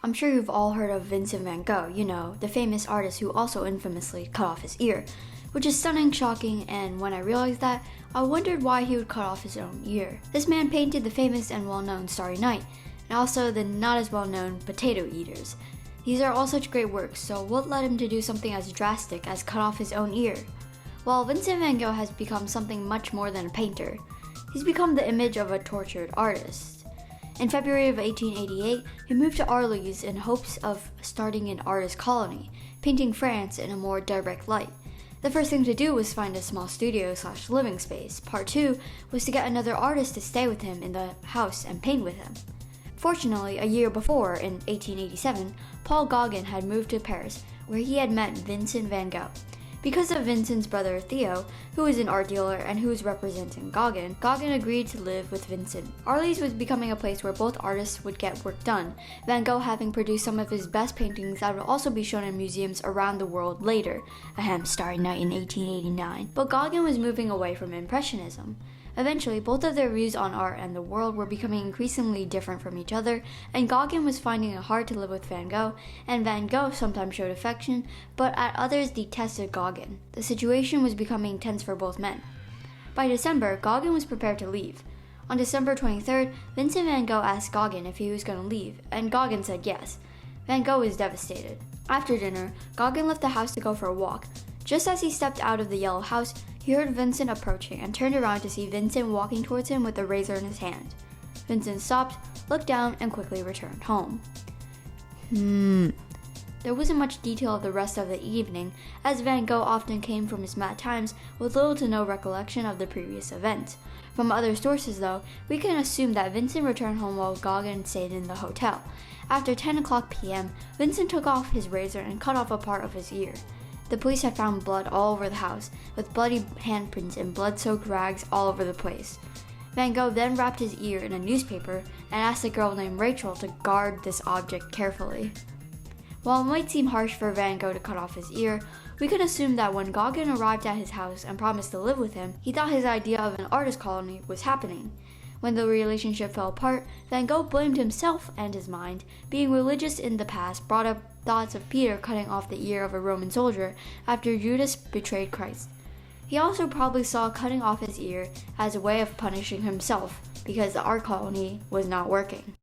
I'm sure you've all heard of Vincent Van Gogh, the famous artist who also infamously cut off his ear, which is stunning, shocking, and when I realized that, I wondered why he would cut off his own ear. This man painted the famous and well-known Starry Night, and also the not as well-known Potato Eaters. These are all such great works, so what led him to do something as drastic as cut off his own ear? Well, Vincent Van Gogh has become something much more than a painter. He's become the image of a tortured artist. In February of 1888, he moved to Arles in hopes of starting an artist colony, painting France in a more direct light. The first thing to do was find a small studio/living space. Part 2 was to get another artist to stay with him in the house and paint with him. Fortunately, a year before, in 1887, Paul Gauguin had moved to Paris, where he had met Vincent Van Gogh. Because of Vincent's brother Theo, who was an art dealer and who was representing Gauguin, Gauguin agreed to live with Vincent. Arles was becoming a place where both artists would get work done, Van Gogh having produced some of his best paintings that would also be shown in museums around the world later, Starry Night in 1889. But Gauguin was moving away from Impressionism. Eventually, both of their views on art and the world were becoming increasingly different from each other, and Gauguin was finding it hard to live with Van Gogh, and Van Gogh sometimes showed affection, but at others detested Gauguin. The situation was becoming tense for both men. By December, Gauguin was prepared to leave. On December 23rd, Vincent Van Gogh asked Gauguin if he was going to leave, and Gauguin said yes. Van Gogh was devastated. After dinner, Gauguin left the house to go for a walk. Just as he stepped out of the yellow house, he heard Vincent approaching and turned around to see Vincent walking towards him with a razor in his hand. Vincent stopped, looked down, and quickly returned home. There wasn't much detail of the rest of the evening, as Van Gogh often came from his mad times with little to no recollection of the previous event. From other sources, though, we can assume that Vincent returned home while Gauguin stayed in the hotel. After 10 o'clock p.m., Vincent took off his razor and cut off a part of his ear. The police had found blood all over the house, with bloody handprints and blood-soaked rags all over the place. Van Gogh then wrapped his ear in a newspaper and asked a girl named Rachel to guard this object carefully. While it might seem harsh for Van Gogh to cut off his ear, we can assume that when Gauguin arrived at his house and promised to live with him, he thought his idea of an artist colony was happening. When the relationship fell apart, Van Gogh blamed himself and his mind. Being religious in the past brought up thoughts of Peter cutting off the ear of a Roman soldier after Judas betrayed Christ. He also probably saw cutting off his ear as a way of punishing himself because the art colony was not working.